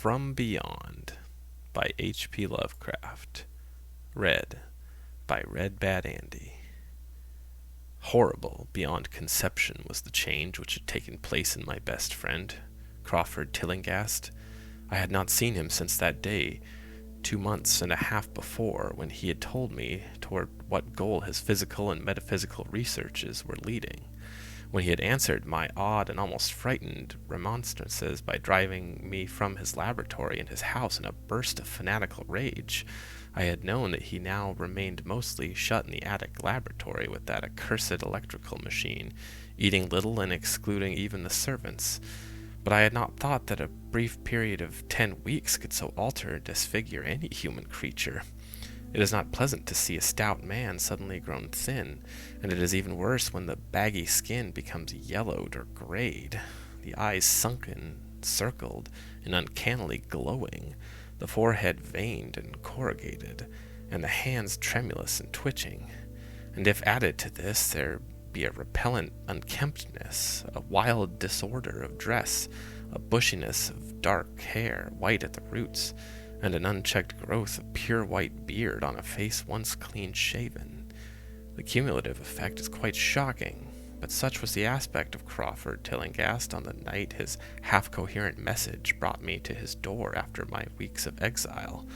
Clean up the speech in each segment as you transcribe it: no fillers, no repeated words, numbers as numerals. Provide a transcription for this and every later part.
From Beyond by H.P. Lovecraft. Read by Red Bad Andy. Horrible beyond conception was the change which had taken place in my best friend, Crawford Tillinghast. I had not seen him since that day, 2 months and a half before, when he had told me toward what goal his physical and metaphysical researches were leading, when he had answered my odd and almost frightened remonstrances by driving me from his laboratory and his house in a burst of fanatical rage. I had known that he now remained mostly shut in the attic laboratory with that accursed electrical machine, eating little and excluding even the servants. But I had not thought that a brief period of 10 weeks could so alter and disfigure any human creature. It is not pleasant to see a stout man suddenly grown thin, and it is even worse when the baggy skin becomes yellowed or grayed, the eyes sunken, circled, and uncannily glowing, the forehead veined and corrugated, and the hands tremulous and twitching. And if added to this there be a repellent unkemptness, a wild disorder of dress, a bushiness of dark hair, white at the roots, and an unchecked growth of pure white beard on a face once clean-shaven, the cumulative effect is quite shocking. But such was the aspect of Crawford Tillinghast on the night his half-coherent message brought me to his door after my weeks of exile,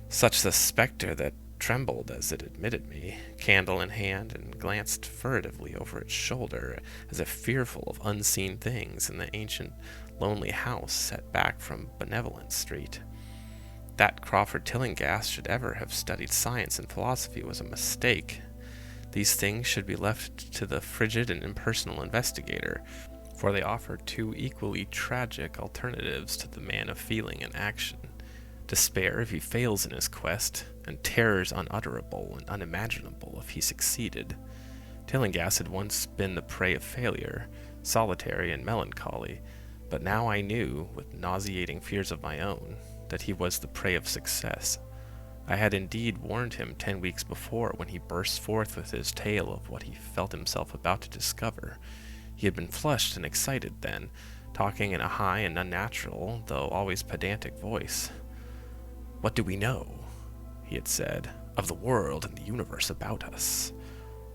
such the spectre that trembled as it admitted me, candle in hand, and glanced furtively over its shoulder, as if fearful of unseen things in the ancient, lonely house set back from Benevolent Street. That Crawford Tillinghast should ever have studied science and philosophy was a mistake. These things should be left to the frigid and impersonal investigator, for they offer two equally tragic alternatives to the man of feeling and action: despair if he fails in his quest, and terrors unutterable and unimaginable if he succeeded. Tillinghast had once been the prey of failure, solitary and melancholy, but now I knew, with nauseating fears of my own, that he was the prey of success. I had indeed warned him 10 weeks before when he burst forth with his tale of what he felt himself about to discover. He had been flushed and excited then, talking in a high and unnatural, though always pedantic voice. "What do we know," he had said, "of the world and the universe about us?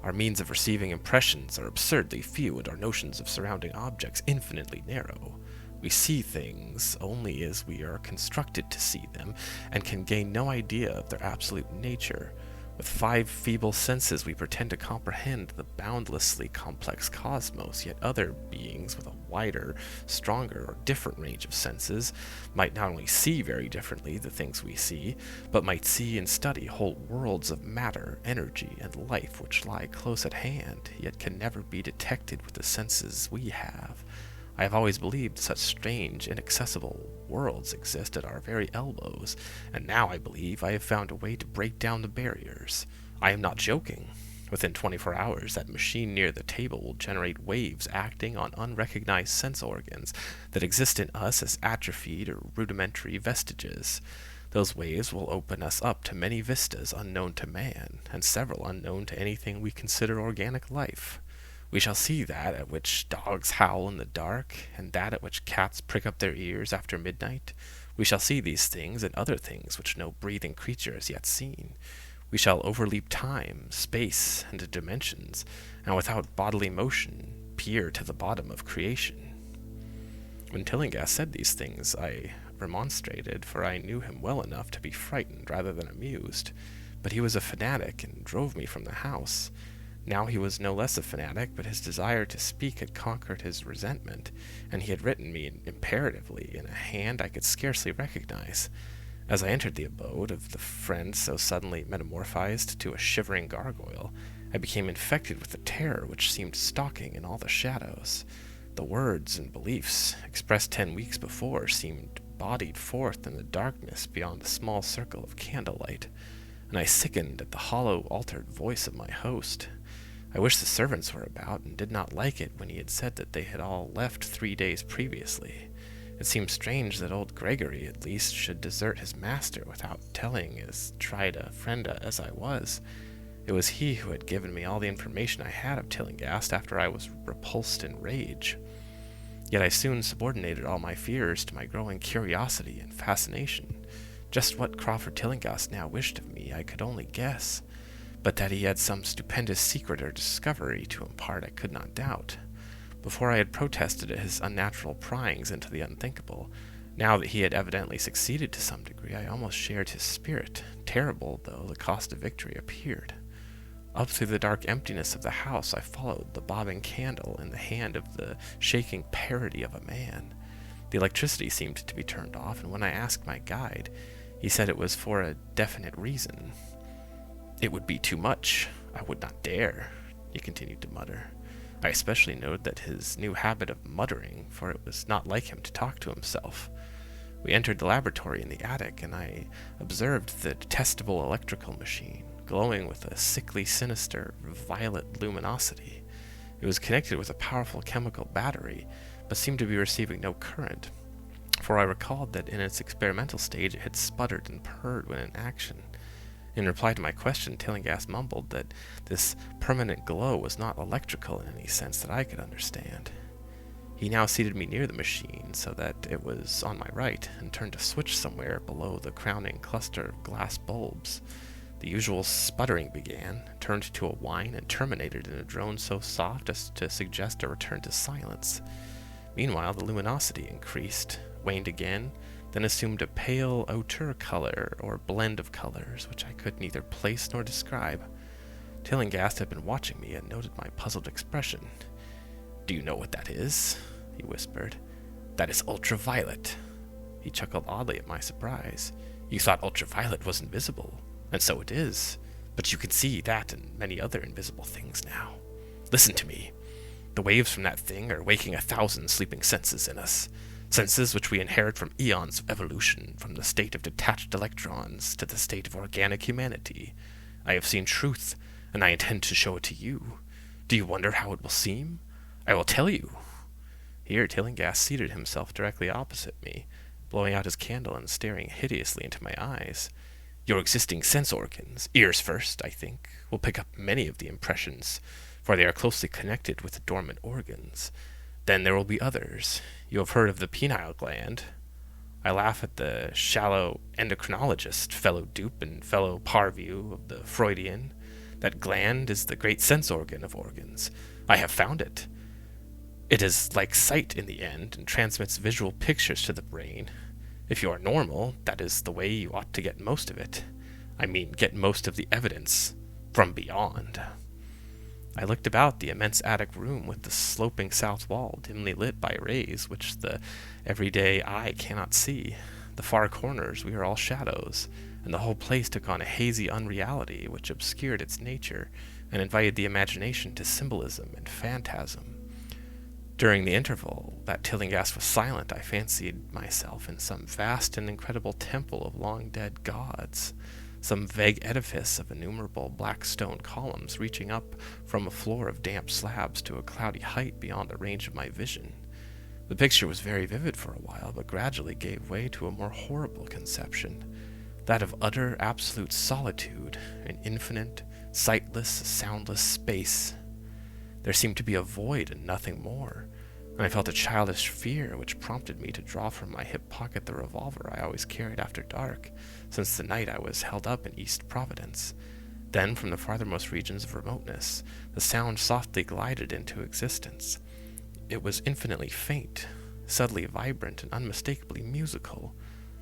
Our means of receiving impressions are absurdly few, and our notions of surrounding objects infinitely narrow. We see things only as we are constructed to see them, and can gain no idea of their absolute nature. With 5 feeble senses we pretend to comprehend the boundlessly complex cosmos, yet other beings with a wider, stronger, or different range of senses might not only see very differently the things we see, but might see and study whole worlds of matter, energy, and life which lie close at hand, yet can never be detected with the senses we have. I have always believed such strange, inaccessible worlds exist at our very elbows, and now I believe I have found a way to break down the barriers. I am not joking. Within 24 hours, that machine near the table will generate waves acting on unrecognized sense organs that exist in us as atrophied or rudimentary vestiges. Those waves will open us up to many vistas unknown to man, and several unknown to anything we consider organic life. We shall see that at which dogs howl in the dark, and that at which cats prick up their ears after midnight. We shall see these things and other things which no breathing creature has yet seen. We shall overleap time, space, and dimensions, and without bodily motion peer to the bottom of creation." When Tillinghast said these things, I remonstrated, for I knew him well enough to be frightened rather than amused. But he was a fanatic, and drove me from the house. Now he was no less a fanatic, but his desire to speak had conquered his resentment, and he had written me imperatively in a hand I could scarcely recognize. As I entered the abode of the friend so suddenly metamorphosed to a shivering gargoyle, I became infected with the terror which seemed stalking in all the shadows. The words and beliefs, expressed 10 weeks before, seemed bodied forth in the darkness beyond the small circle of candlelight, and I sickened at the hollow, altered voice of my host. I wished the servants were about, and did not like it when he had said that they had all left 3 days previously. It seemed strange that old Gregory, at least, should desert his master without telling, as tried a friend as I was. It was he who had given me all the information I had of Tillinghast after I was repulsed in rage. Yet I soon subordinated all my fears to my growing curiosity and fascination. Just what Crawford Tillinghast now wished of me I could only guess, but that he had some stupendous secret or discovery to impart I could not doubt. Before I had protested at his unnatural pryings into the unthinkable, now that he had evidently succeeded to some degree, I almost shared his spirit, terrible though the cost of victory appeared. Up through the dark emptiness of the house I followed the bobbing candle in the hand of the shaking parody of a man. The electricity seemed to be turned off, and when I asked my guide, he said it was for a definite reason. "It would be too much. I would not dare," he continued to mutter. I especially noted that his new habit of muttering, for it was not like him to talk to himself. We entered the laboratory in the attic, and I observed the detestable electrical machine, glowing with a sickly, sinister, violet luminosity. It was connected with a powerful chemical battery, but seemed to be receiving no current, for I recalled that in its experimental stage it had sputtered and purred when in action. In reply to my question, Tillinghast mumbled that this permanent glow was not electrical in any sense that I could understand. He now seated me near the machine, so that it was on my right, and turned a switch somewhere below the crowning cluster of glass bulbs. The usual sputtering began, turned to a whine, and terminated in a drone so soft as to suggest a return to silence. Meanwhile, the luminosity increased, waned again, then assumed a pale outre color, or blend of colors, which I could neither place nor describe. Tillinghast had been watching me and noted my puzzled expression. "Do you know what that is?" he whispered. "That is ultraviolet." He chuckled oddly at my surprise. "You thought ultraviolet was invisible, and so it is, but you can see that and many other invisible things now. Listen to me. The waves from that thing are waking 1,000 sleeping senses in us. Senses which we inherit from eons of evolution, from the state of detached electrons to the state of organic humanity. I have seen truth, and I intend to show it to you. Do you wonder how it will seem? I will tell you." Here Tillinghast seated himself directly opposite me, blowing out his candle and staring hideously into my eyes. "Your existing sense organs, ears first, I think, will pick up many of the impressions, for they are closely connected with the dormant organs. Then there will be others. You have heard of the pineal gland. I laugh at the shallow endocrinologist, fellow dupe and fellow parview of the Freudian. That gland is the great sense organ of organs. I have found it. It is like sight in the end, and transmits visual pictures to the brain. If you are normal, that is the way you ought to get most of it. I mean, get most of the evidence from beyond." I looked about the immense attic room with the sloping south wall dimly lit by rays which the everyday eye cannot see. The far corners we are all shadows, and the whole place took on a hazy unreality which obscured its nature and invited the imagination to symbolism and phantasm. During the interval that Tillinghast was silent, I fancied myself in some vast and incredible temple of long-dead gods, some vague edifice of innumerable black stone columns reaching up from a floor of damp slabs to a cloudy height beyond the range of my vision. The picture was very vivid for a while, but gradually gave way to a more horrible conception, that of utter, absolute solitude, an infinite, sightless, soundless space. There seemed to be a void and nothing more, and I felt a childish fear which prompted me to draw from my hip pocket the revolver I always carried after dark, since the night I was held up in East Providence. Then, from the farthermost regions of remoteness, the sound softly glided into existence. It was infinitely faint, subtly vibrant, and unmistakably musical,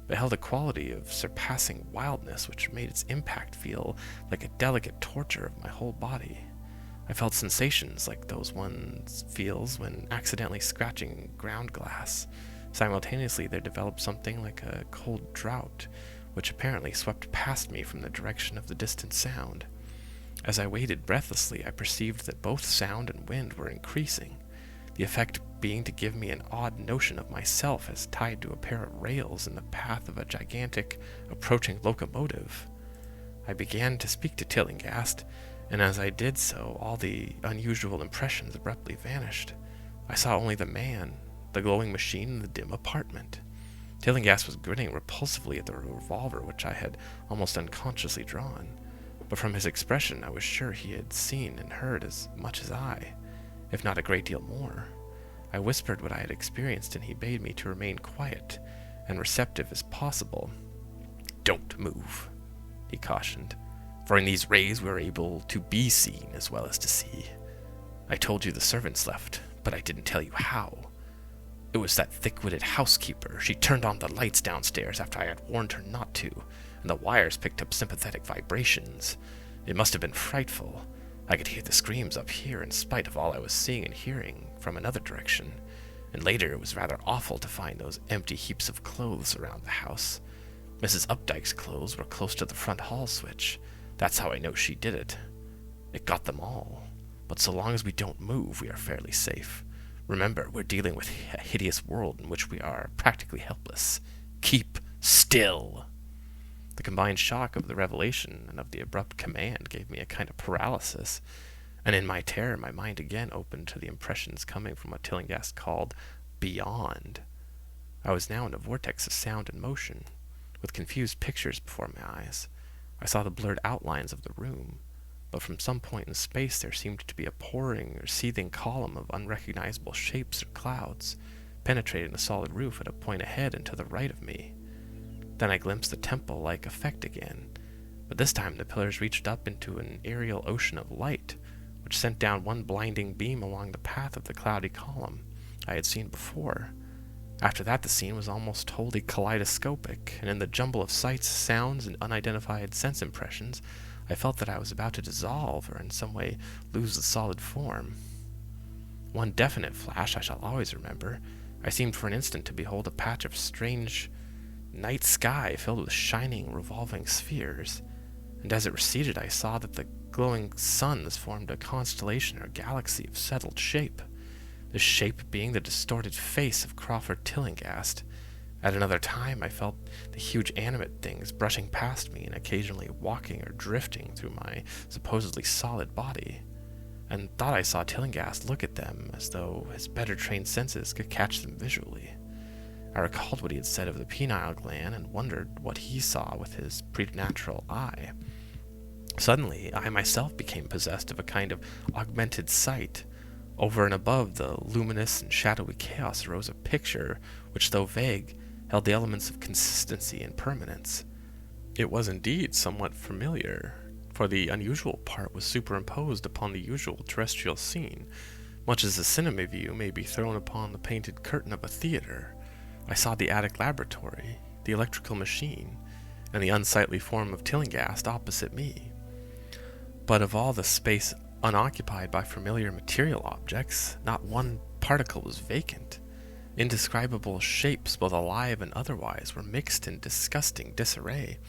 but held a quality of surpassing wildness which made its impact feel like a delicate torture of my whole body. I felt sensations like those one feels when accidentally scratching ground glass. Simultaneously there developed something like a cold draught, which apparently swept past me from the direction of the distant sound. As I waited breathlessly, I perceived that both sound and wind were increasing, the effect being to give me an odd notion of myself as tied to a pair of rails in the path of a gigantic, approaching locomotive. I began to speak to Tillinghast, and as I did so, all the unusual impressions abruptly vanished. I saw only the man, the glowing machine, and the dim apartment. Tillinghast was grinning repulsively at the revolver which I had almost unconsciously drawn, but from his expression I was sure he had seen and heard as much as I, if not a great deal more. I whispered what I had experienced, and he bade me to remain quiet and receptive as possible. "Don't move," he cautioned, "for in these rays we are able to be seen as well as to see. I told you the servants left, but I didn't tell you how. It was that thick-witted housekeeper. She turned on the lights downstairs after I had warned her not to, and the wires picked up sympathetic vibrations. It must have been frightful. I could hear the screams up here in spite of all I was seeing and hearing from another direction. And later it was rather awful to find those empty heaps of clothes around the house. Mrs. Updike's clothes were close to the front hall switch. That's how I know she did it. It got them all. But so long as we don't move, we are fairly safe. Remember, we're dealing with a hideous world in which we are practically helpless. Keep still." The combined shock of the revelation and of the abrupt command gave me a kind of paralysis, and in my terror my mind again opened to the impressions coming from what Tillinghast called beyond. I was now in a vortex of sound and motion, with confused pictures before my eyes. I saw the blurred outlines of the room, but from some point in space there seemed to be a pouring or seething column of unrecognizable shapes or clouds, penetrating the solid roof at a point ahead and to the right of me. Then I glimpsed the temple-like effect again, but this time the pillars reached up into an aerial ocean of light, which sent down one blinding beam along the path of the cloudy column I had seen before. After that the scene was almost wholly kaleidoscopic, and in the jumble of sights, sounds, and unidentified sense impressions, I felt that I was about to dissolve or in some way lose the solid form. One definite flash I shall always remember. I seemed for an instant to behold a patch of strange night sky filled with shining, revolving spheres, and as it receded I saw that the glowing suns formed a constellation or galaxy of settled shape, the shape being the distorted face of Crawford Tillinghast. At another time I felt the huge animate things brushing past me and occasionally walking or drifting through my supposedly solid body, and thought I saw Tillinghast look at them as though his better trained senses could catch them visually. I recalled what he had said of the pineal gland and wondered what he saw with his preternatural eye. Suddenly I myself became possessed of a kind of augmented sight. Over and above the luminous and shadowy chaos arose a picture which, though vague, held the elements of consistency and permanence. It was indeed somewhat familiar, for the unusual part was superimposed upon the usual terrestrial scene, much as a cinema view may be thrown upon the painted curtain of a theater. I saw the attic laboratory, the electrical machine, and the unsightly form of Tillinghast opposite me. But of all the space unoccupied by familiar material objects, not one particle was vacant. Indescribable shapes, both alive and otherwise, were mixed in disgusting disarray,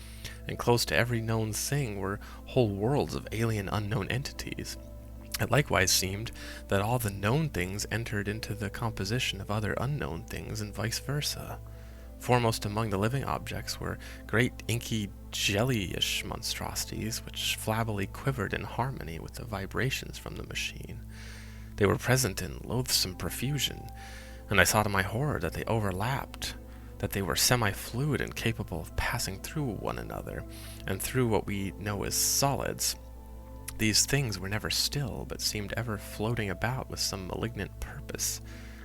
and close to every known thing were whole worlds of alien unknown entities. It likewise seemed that all the known things entered into the composition of other unknown things, and vice versa. Foremost among the living objects were great inky jelly-ish monstrosities which flabbily quivered in harmony with the vibrations from the machine. They were present in loathsome profusion, and I saw to my horror that they overlapped, that they were semi-fluid and capable of passing through one another, and through what we know as solids. These things were never still, but seemed ever floating about with some malignant purpose.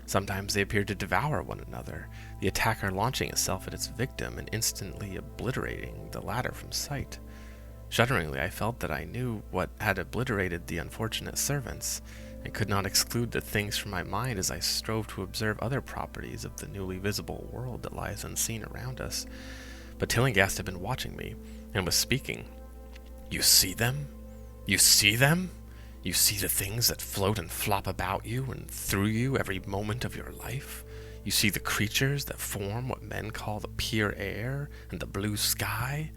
Sometimes they appeared to devour one another, the attacker launching itself at its victim and instantly obliterating the latter from sight. Shudderingly, I felt that I knew what had obliterated the unfortunate servants, and could not exclude the things from my mind as I strove to observe other properties of the newly visible world that lies unseen around us. But Tillinghast had been watching me, and was speaking. "You see them? You see them? You see the things that float and flop about you and through you every moment of your life? You see the creatures that form what men call the pure air and the blue sky?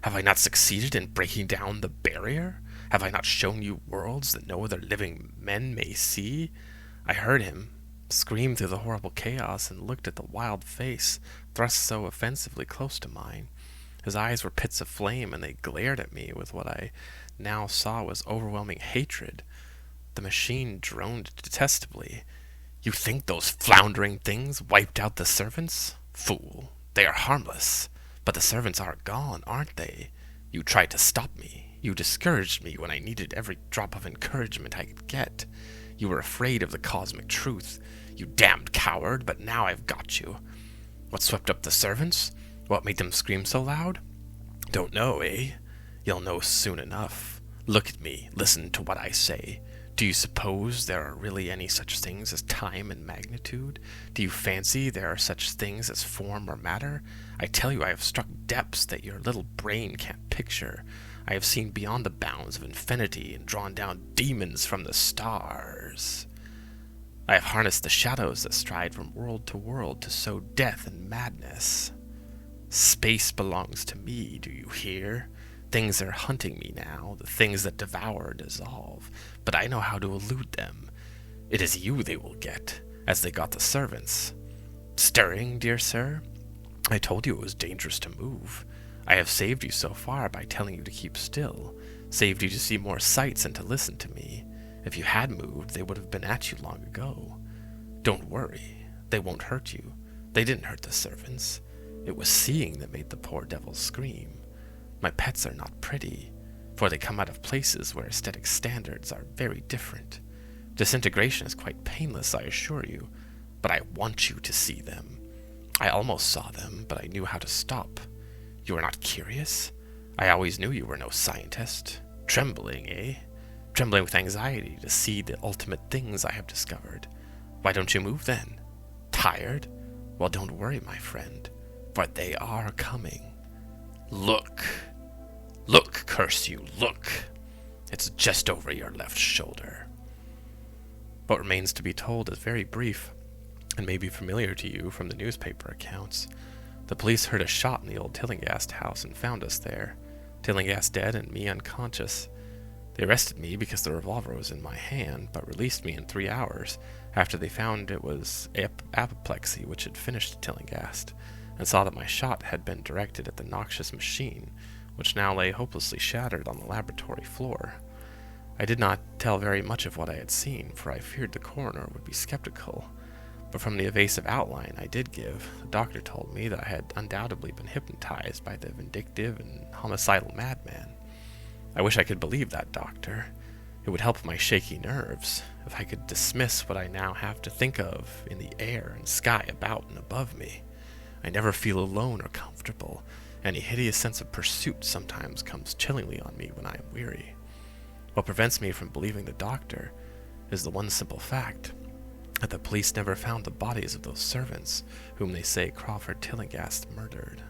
Have I not succeeded in breaking down the barrier? Have I not shown you worlds that no other living men may see?" I heard him scream through the horrible chaos, and looked at the wild face thrust so offensively close to mine. His eyes were pits of flame, and they glared at me with what I now saw was overwhelming hatred. The machine droned detestably. "You think those floundering things wiped out the servants? Fool, they are harmless. But the servants are gone, aren't they? You tried to stop me. You discouraged me when I needed every drop of encouragement I could get. You were afraid of the cosmic truth. You damned coward, but now I've got you. What swept up the servants? What made them scream so loud? Don't know, eh? You'll know soon enough. Look at me, listen to what I say. Do you suppose there are really any such things as time and magnitude? Do you fancy there are such things as form or matter? I tell you I have struck depths that your little brain can't picture. I have seen beyond the bounds of infinity and drawn down demons from the stars. I have harnessed the shadows that stride from world to world to sow death and madness. Space belongs to me, do you hear? Things are hunting me now, the things that devour and dissolve, but I know how to elude them. It is you they will get, as they got the servants. Stirring, dear sir? I told you it was dangerous to move. I have saved you so far by telling you to keep still, saved you to see more sights and to listen to me. If you had moved, they would have been at you long ago. Don't worry, they won't hurt you. They didn't hurt the servants. It was seeing that made the poor devils scream. My pets are not pretty, for they come out of places where aesthetic standards are very different. Disintegration is quite painless, I assure you, but I want you to see them. I almost saw them, but I knew how to stop. You are not curious? I always knew you were no scientist. Trembling, eh? Trembling with anxiety to see the ultimate things I have discovered. Why don't you move then? Tired? Well, don't worry, my friend, for they are coming. Look! Look, curse you, look! It's just over your left shoulder. What remains to be told is very brief, and may be familiar to you from the newspaper accounts. The police heard a shot in the old Tillinghast house and found us there, Tillinghast dead and me unconscious. They arrested me because the revolver was in my hand, but released me in 3 hours after they found it was apoplexy which had finished Tillinghast, and saw that my shot had been directed at the noxious machine, which now lay hopelessly shattered on the laboratory floor. I did not tell very much of what I had seen, for I feared the coroner would be skeptical, but from the evasive outline I did give, the doctor told me that I had undoubtedly been hypnotized by the vindictive and homicidal madman. I wish I could believe that doctor. It would help my shaky nerves if I could dismiss what I now have to think of in the air and sky about and above me. I never feel alone or comfortable. Any hideous sense of pursuit sometimes comes chillingly on me when I am weary. What prevents me from believing the doctor is the one simple fact that the police never found the bodies of those servants whom they say Crawford Tillinghast murdered.